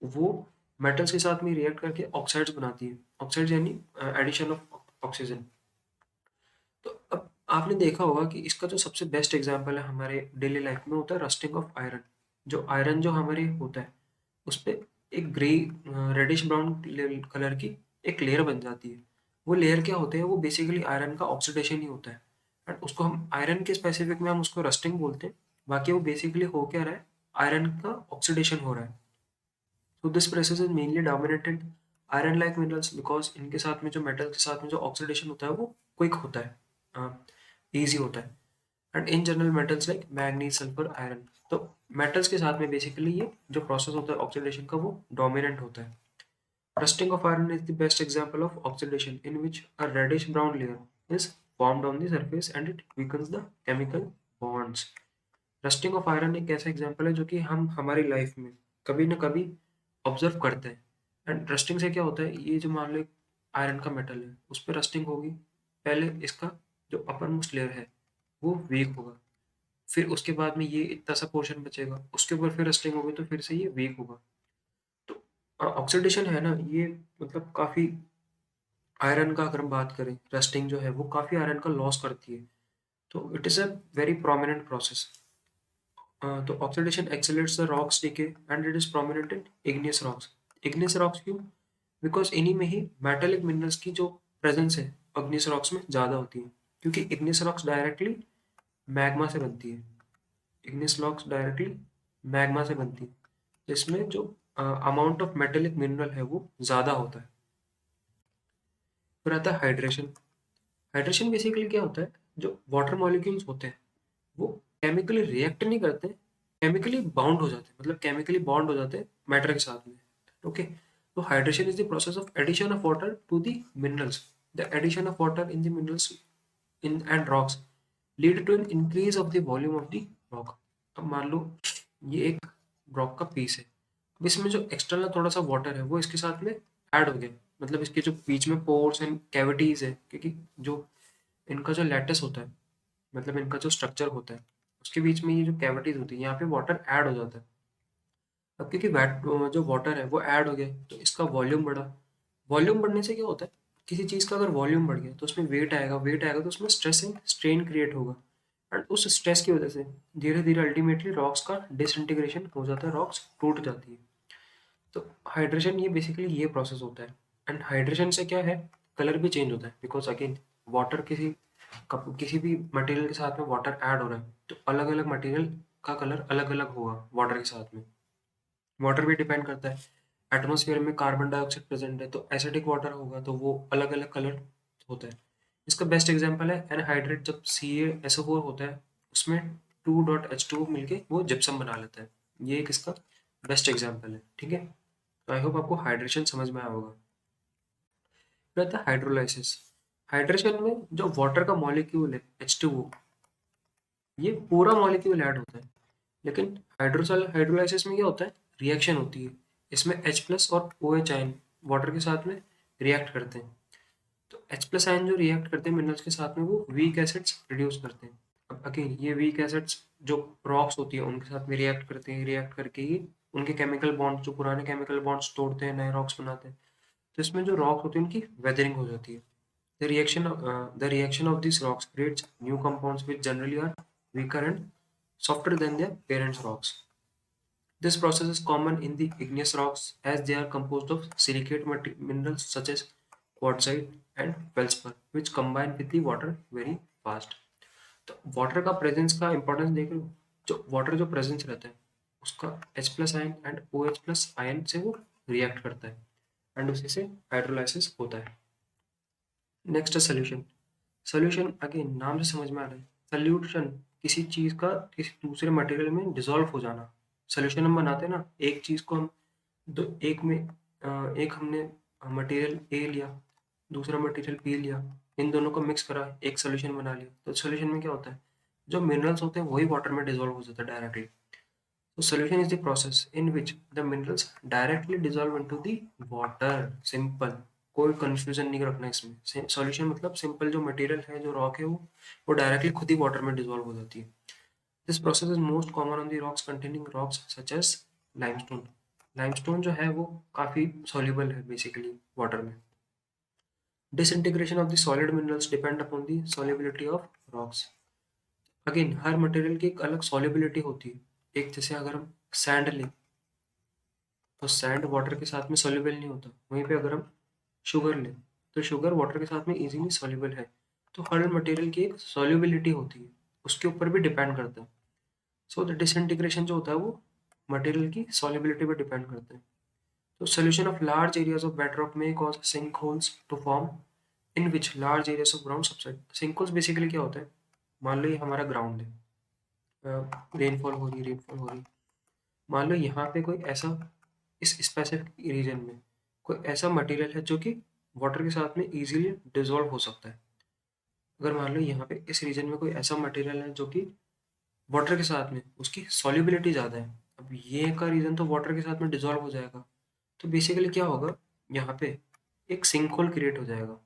वो मेटल्स के साथ में रिएक्ट करके ऑक्साइड्स बनाती है। ऑक्साइड्स यानी एडिशन ऑफ ऑक्सीजन। तो अब आपने देखा होगा कि इसका जो सबसे बेस्ट एग्जांपल है हमारे डेली लाइफ में होता है रस्टिंग ऑफ आयरन। जो आयरन जो हमारे होता है उस पे एक ग्रे रेडिश ब्राउन कलर की एक लेयर बन जाती है। वो लेयर क्या होते हैं? वो बेसिकली आयरन का ऑक्सीडेशन ही होता है। एंड उसको हम आयरन के स्पेसिफिक में हम उसको रस्टिंग बोलते हैं। बाकी वो बेसिकली हो क्या रहा है? आयरन का ऑक्सीडेशन हो रहा है। So this process is mainly dominated iron like minerals because इनके साथ में जो मेटल के साथ में जो ऑक्सीडेशन होता है वो क्विक होता है, इजी होता है। And in general metals like manganese, sulphur, iron. तो मेटल्स के साथ में बेसिकली ये जो प्रोसेस होता है ऑक्सीडेशन का वो डोमिनेंट होता है। Rusting of iron is the best example of oxidation in which a reddish brown layer is formed on the surface and it weakens the chemical bonds. Rusting of iron एक ऐसा example है जो कि हम हमारी life में कभी ना कभी ऑब्जर्व करते हैं। एंड रस्टिंग से क्या होता है? ये जो मान लो आयरन का मेटल है उस पर रस्टिंग होगी। पहले इसका जो अपर मोस्ट लेयर है वो वीक होगा, फिर उसके बाद में ये इतना सा पोर्शन बचेगा, उसके ऊपर फिर रस्टिंग होगी तो फिर से ये वीक होगा। तो ऑक्सीडेशन है ना, ये मतलब काफ़ी आयरन का अगर हम बात करें, रस्टिंग जो है वो काफ़ी आयरन का लॉस करती है। तो it is a very prominent process. तो oxidation accelerates the rocks decay and it is prominent in igneous rocks. Igneous rocks क्यों? बिकॉज इन्हीं में ही मेटालिक मिनरल्स की जो प्रेजेंस है इग्नियस रॉक्स में ज़्यादा होती है, क्योंकि इग्नियस रॉक्स डायरेक्टली मैग्मा से बनती है। इग्नियस रॉक्स डायरेक्टली मैग्मा से बनती है, जिसमें जो अमाउंट ऑफ मेटेलिक मिनरल है वो ज़्यादा होता है। फिर आता है हाइड्रेशन। हाइड्रेशन बेसिकली क्या होता है? जो वाटर मॉलिक्यूल्स होते हैं वो केमिकली रिएक्ट नहीं करते, केमिकली बाउंड हो जाते हैं, मतलब केमिकली बॉन्ड हो जाते हैं मैटर के साथ में। ओके, तो hydration is the process of addition of water to the minerals. The addition of water in the minerals in and rocks lead to an increase of the volume of the rock. अब मान लो ये एक rock का piece है, अब इसमें जो external थोड़ा सा वाटर है वो इसके साथ में ऐड हो गया। मतलब इसके जो बीच में पोर्स एंड कैविटीज है, क्योंकि जो इनका जो लैटिस होता है, मतलब इनका जो स्ट्रक्चर होता है उसके बीच में ये जो कैविटीज होती है यहाँ पे वाटर ऐड हो जाता है। अब क्योंकि जो वाटर है वो ऐड हो गया तो इसका वॉल्यूम बढ़ा। वॉल्यूम बढ़ने से क्या होता है? किसी चीज़ का अगर वॉल्यूम बढ़ गया तो उसमें वेट आएगा, वेट आएगा तो उसमें स्ट्रेस एंड स्ट्रेन क्रिएट होगा। एंड उस स्ट्रेस की वजह से धीरे धीरे अल्टीमेटली रॉक्स का डिसइंटीग्रेशन हो जाता है, रॉक्स टूट जाती है। तो हाइड्रेशन ये बेसिकली ये प्रोसेस होता है। एंड हाइड्रेशन से क्या है? कलर भी चेंज होता है, बिकॉज अगेन वाटर किसी भी मटेरियल के साथ में वाटर ऐड हो रहा है तो अलग अलग मटेरियल का कलर अलग अलग होगा वाटर के साथ में। वाटर भी डिपेंड करता है, एटमॉस्फेयर में कार्बन डाइऑक्साइड प्रेजेंट है तो एसिडिक वाटर होगा तो वो अलग अलग कलर होता है। इसका बेस्ट एग्जांपल है एनहाइड्रेट। जब CaSO4 होता है उसमें 2.H2 मिलके वो जिप्सम बना लेता है। ये एक इसका बेस्ट एग्जांपल है। ठीक है, तो आई होप आपको हाइड्रेशन समझ में आया होगा। फिर आता है हाइड्रोलाइसिस। हाइड्रेशन में जो वाटर का मॉलिक्यूल है H2O, ये पूरा मॉलिक्यूल ऐड होता है। लेकिन हाइड्रोलाइसिस में क्या होता है? रिएक्शन होती है। इसमें H+ और OH आयन वाटर के साथ में रिएक्ट करते हैं। तो H+ आयन जो रिएक्ट करते हैं मिनरल्स के साथ में वो वीक एसिड्स प्रोड्यूस करते हैं। अब अगेन ये वीक एसिड्स जो रॉक्स होती है उनके साथ में रिएक्ट करते हैं, रिएक्ट करके ही उनके केमिकल बॉन्ड, जो पुराने केमिकल बॉन्ड्स तोड़ते हैं, नए रॉक्स बनाते हैं। तो इसमें जो रॉक होती है उनकी वेदरिंग हो जाती है। The reaction of these rocks creates new compounds which generally are weaker and softer than their parent rocks. This process is common in the igneous rocks as they are composed of silicate minerals such as quartzite and feldspar, which combine with the water very fast. तो water का presence का importance देख लो। जो water जो presence रहता है उसका H+ ion and OH+ ion से वो रिएक्ट करता है एंड उसी से हाइड्रोलाइसिस होता है। नेक्स्ट है सोल्यूशन। सोल्यूशन अगेन नाम से समझ में आ रहा है, सोल्यूशन किसी चीज का किसी दूसरे मटेरियल में डिसॉल्व हो जाना। सोल्यूशन हम बनाते हैं ना, एक चीज को हम दो एक में एक हमने मटेरियल ए लिया, दूसरा मटेरियल बी लिया, इन दोनों को मिक्स करा, एक सोल्यूशन बना लिया। तो सोल्यूशन में क्या होता है, जो मिनरल्स होते हैं वही वाटर में डिसॉल्व हो जाता है डायरेक्टली। तो solution is the process in which the minerals directly dissolve into the water. Simple, कोई कंफ्यूजन नहीं रखना इसमें। सॉल्यूशन मतलब सिंपल, जो मटेरियल है जो रॉक है वो डायरेक्टली खुद ही वाटर में डिसॉल्व हो जाती है। This process is most common on the rocks containing rocks such as limestone. Limestone जो है वो काफी सॉल्युबल है बेसिकली वाटर में। Disintegration of the solid minerals depend upon the solubility of rocks. Again हर मटेरियल की एक अलग सॉल्युबिलिटी होती है। एक जैसे अगर हम सैंड लें तो सैंड वाटर के साथ में सॉल्युबल नहीं होता, वहीं पे अगर हम शुगर लें तो शुगर वाटर के साथ में इजीली सॉल्युबल है। तो हर मटेरियल की एक सॉल्युबिलिटी होती है, उसके ऊपर भी डिपेंड करता है। सो द डिसइंटीग्रेशन जो होता है वो मटेरियल की सॉल्युबिलिटी पर डिपेंड करता है। तो solution of large areas of bedrock में cause sink holes to form in which large areas of ground subside. Sink holes basically क्या होता है, मान लो ये हमारा ग्राउंड है, रेनफॉल हो रही, मान लो यहाँ पे कोई ऐसा, इस स्पेसिफिक रीजन में कोई ऐसा मटेरियल है जो कि वाटर के साथ में इजीली डिसॉल्व हो सकता है। अगर मान लो यहाँ पे इस रीजन में कोई ऐसा मटेरियल है जो कि वाटर के साथ में उसकी सॉल्युबिलिटी ज़्यादा है, अब ये का रीजन तो वाटर के साथ में डिसॉल्व हो जाएगा। तो बेसिकली क्या होगा, यहाँ पे एक सिंक होल क्रिएट हो जाएगा।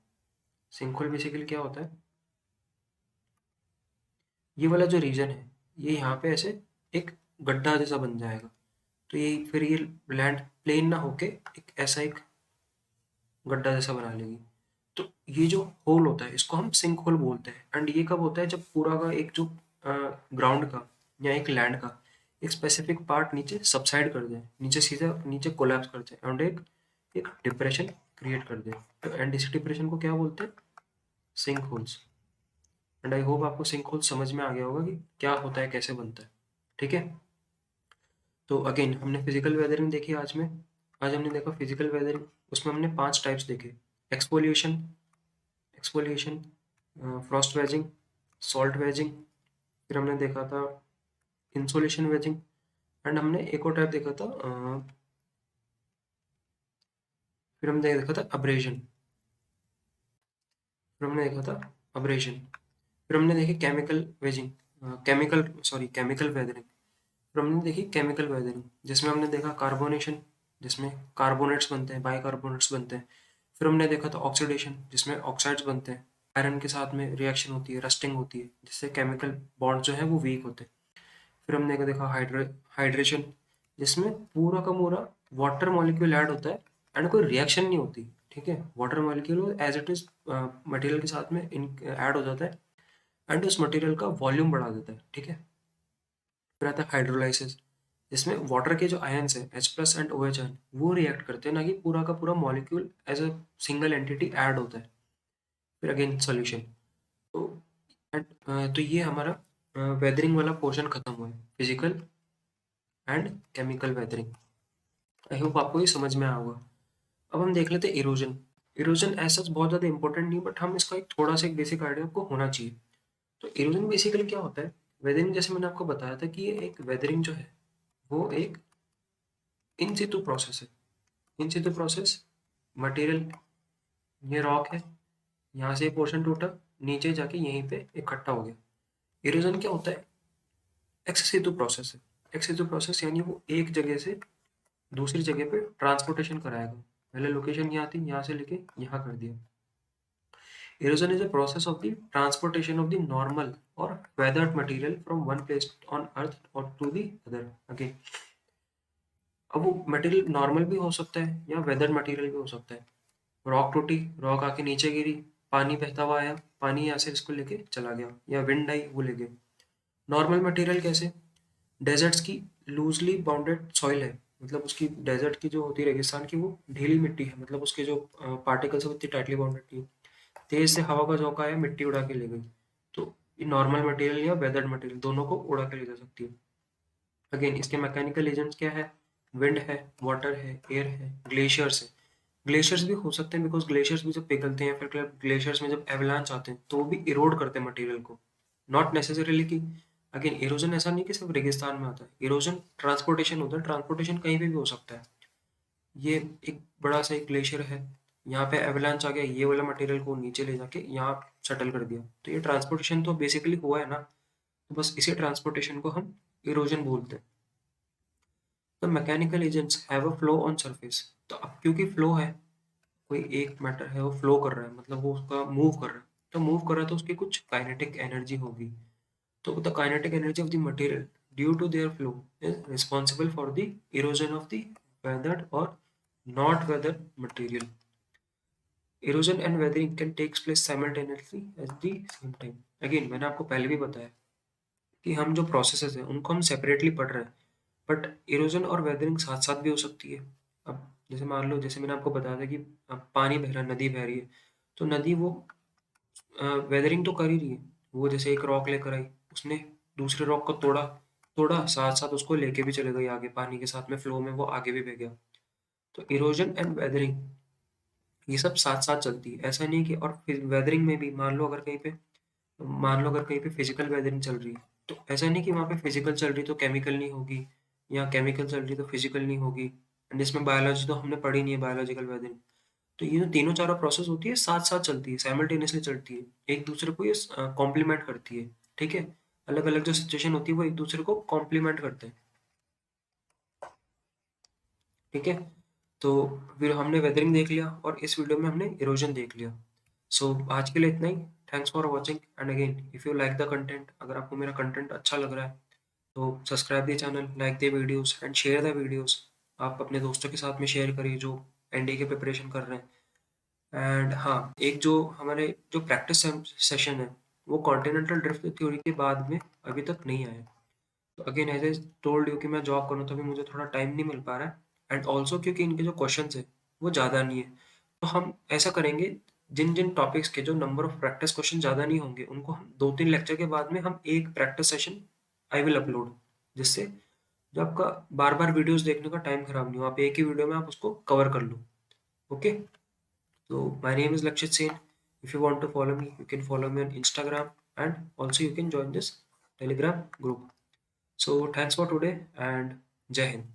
सिंक होल बेसिकली क्या होता है, ये वाला जो रीजन है ये यहाँ पे ऐसे एक गड्ढा जैसा बन जाएगा। तो ये फिर ये लैंड प्लेन ना होके एक ऐसा एक गड्ढा जैसा बना लेगी। तो ये जो होल होता है इसको हम सिंक होल बोलते हैं। एंड ये कब होता है, जब पूरा का एक जो ग्राउंड का या एक लैंड का एक स्पेसिफिक पार्ट नीचे सबसाइड कर जाए, नीचे सीधा नीचे कोलैप्स कर जाए एंड एक एक डिप्रेशन क्रिएट कर दे। तो एंड इस डिप्रेशन को क्या बोलते हैं, sink holes. And I hope आपको सिंक होल समझ में आ गया होगा कि क्या होता है, कैसे बनता है। ठीक है, तो अगेन हमने फिजिकल वेदरिंग देखी आज हमने देखा फिजिकल वेदरिंग। उसमें हमने 5 टाइप्स देखे, exfoliation, exfoliation, Frost waging, salt waging, फिर हमने देखा था इंसोलेशन वेजिंग, एंड हमने एक और टाइप देखा था, फिर हमने देखा था अब्रेजन, फिर हमने देखा था अब्रेजन, फिर हमने देखी केमिकल वेजिंग, केमिकल वेदरिंग, फिर हमने देखी केमिकल वेदरिंग जिसमें हमने देखा कार्बोनेशन, जिसमें कार्बोनेट्स बनते हैं, बाइकार्बोनेट्स बनते हैं। फिर हमने देखा था ऑक्सीडेशन जिसमें ऑक्साइड्स बनते हैं, आयरन के साथ में रिएक्शन होती है, रस्टिंग होती है, जिससे केमिकल बॉन्ड जो है वो वीक होते हैं। फिर हमने देखा हाइड्रेशन जिसमें पूरा का पूरा वाटर मॉलिक्यूल ऐड होता है एंड कोई रिएक्शन नहीं होती। ठीक है, water molecule as it is material के साथ में ऐड हो जाता है एंड उस मटेरियल का वॉल्यूम बढ़ा देता है। ठीक है, फिर आता है हाइड्रोलाइसिस जिसमें वाटर के जो आयन्स हैं H+ एंड OH आयन वो रिएक्ट करते हैं, ना कि पूरा का पूरा molecule as a single entity add होता है। फिर अगेन सॉल्यूशन। तो तो ये हमारा वेदरिंग वाला पोर्शन खत्म हुआ है, physical and chemical weathering. I hope आपको ये समझ में आया होगा। अब हम देख लेते हैं इरोजन। इरोजन ऐसा बहुत ज़्यादा इंपॉर्टेंट नहीं, बट हम इसका एक थोड़ा सा एक बेसिक आइडिया आपको होना चाहिए। तो इरोजन बेसिकली क्या होता है, वेदरिंग जैसे मैंने आपको बताया था कि ये एक वेदरिंग जो है वो एक इन सितु प्रोसेस है। इन सितु प्रोसेस, मटेरियल, ये रॉक है, यहाँ से पोर्शन टूटा, नीचे जाके यहीं पे इकट्ठा हो गया। इरोजन क्या होता है, एक्स सितु प्रोसेस है। एक्स सितु प्रोसेस यानी वो एक जगह से दूसरी जगह पे ट्रांसपोर्टेशन कराएगा। पहले लोकेशन यहाँ थी, यहाँ से लेके यहाँ कर दिया। Erosion is a process of the transportation of the normal or weathered material from one place on earth or to the other. Okay. अब वो मटेरियल नॉर्मल भी हो सकता है या वेदर मटेरियल भी हो सकता है। रॉक टूटी, रॉक आके नीचे गिरी, पानी बहता हुआ आया, पानी यहाँ से इसको लेके चला गया, या विंड आई वो ले गए। नॉर्मल मटेरियल कैसे, डेजर्ट्स की लूजली बाउंडेड सॉइल है, मतलब उसकी डेजर्ट की जो होती है रेगिस्तान की वो ढीली मिट्टी है, मतलब उसके जो पार्टिकल्स है उतनी टाइटली बाउंडेड नहीं है। तेज से हवा का झोंका आया, मिट्टी उड़ा के ले गई। तो ये नॉर्मल मटेरियल या वेदर्ड मटेरियल दोनों को उड़ा के ले जा सकती है। अगेन इसके मैकेनिकल एजेंट्स क्या है, विंड है, वाटर है, एयर है, ग्लेशियर्स है। ग्लेशियर्स भी हो सकते हैं बिकॉज ग्लेशियर्स भी जब पिघलते हैं, फिर ग्लेशियर्स में जब एवलांच आते हैं तो वो भी इरोड करते हैं मटेरियल को। नॉट नेसेसरीली कि अगेन इरोजन ऐसा नहीं कि सिर्फ रेगिस्तान में आता है, इरोजन ट्रांसपोर्टेशन होता है, ट्रांसपोर्टेशन कहीं पे भी हो सकता है। ये एक बड़ा सा एक ग्लेशियर है, यहाँ पे एवलांच आ गया, ये वाला मटेरियल को नीचे ले जाके यहाँ सेटल कर दिया, तो ये ट्रांसपोर्टेशन तो बेसिकली हुआ है ना। तो बस इसी ट्रांसपोर्टेशन को हम इरोजन बोलते हैं। तो mechanical agents have a flow on surface. तो अब क्योंकि फ्लो है, कोई एक मैटर है वो फ्लो कर रहा है, मतलब वो उसका मूव कर रहा है, तो मूव कर रहा है तो उसकी कुछ काइनेटिक एनर्जी होगी। तो the kinetic energy of the material due to their flow is responsible for the erosion of the weathered or not weathered material. Erosion and weathering can take place simultaneously at the same time. Again मैंने आपको पहले भी बताया कि हम जो processes हैं उनको हम सेपरेटली पढ़ रहे हैं, बट इरोजन और वेदरिंग साथ साथ भी हो सकती है। अब जैसे मान लो, जैसे मैंने आपको बताया था कि अब पानी बह रहा है, नदी बह रही है, तो नदी वो वेदरिंग तो कर ही रही है। वो जैसे एक रॉक लेकर आई, उसने दूसरे रॉक को तोड़ा, तोड़ा साथ साथ उसको लेके भी चले गई आगे, पानी के साथ में फ्लो में वो आगे भी बह गया। तो इरोजन एंड वेदरिंग ये सब साथ साथ चलती है, ऐसा नहीं कि, और वेदरिंग में भी मान लो अगर कहीं पे फिजिकल वेदरिंग चल रही है, तो ऐसा नहीं कि वहाँ पे फिजिकल चल रही तो केमिकल नहीं होगी, या केमिकल चल रही तो फिजिकल नहीं होगी। एंड इसमें बायोलॉजी तो हमने पढ़ी नहीं है, बायोलॉजिकल वेदरिंग। तो ये जो तीनों चारों प्रोसेस होती है साथ साथ चलती है, साइमल्टेनियसली चलती है, एक दूसरे को ये कॉम्प्लीमेंट करती है। ठीक है, अलग अलग जो सिचुएशन होती है वो एक दूसरे को कॉम्प्लीमेंट करते हैं। ठीक है, तो फिर हमने वेदरिंग देख लिया और इस वीडियो में हमने इरोजन देख लिया। सो आज के लिए इतना ही। Thanks for watching, and again if you like the content, अगर आपको मेरा कंटेंट अच्छा लग रहा है तो subscribe the channel, like the videos and share the videos. आप अपने दोस्तों के साथ में शेयर करिए जो एनडीए के प्रिपरेशन कर रहे हैं। एंड हाँ, एक जो हमारे जो प्रैक्टिस सेशन है वो कॉन्टिनेंटल ड्रिफ्ट थ्योरी के बाद में अभी तक नहीं आया। तो again as I told you कि मैं जॉब करूँ तो अभी मुझे थोड़ा टाइम नहीं मिल पा रहा है, एंड ऑल्सो क्योंकि इनके जो क्वेश्चंस है वो ज़्यादा नहीं है। तो हम ऐसा करेंगे, जिन जिन टॉपिक्स के जो नंबर ऑफ प्रैक्टिस क्वेश्चन ज़्यादा नहीं होंगे उनको हम 2-3 लेक्चर के बाद में हम एक practice session I will upload, जिससे जो आपका बार बार वीडियोस देखने का टाइम खराब नहीं हो, आप एक ही वीडियो में आप उसको कवर कर लो। Okay, so my name is Lakshit Sen. If you want to follow me, you can follow me on Instagram, and also you can join this Telegram group. So thanks for today and Jai Hind.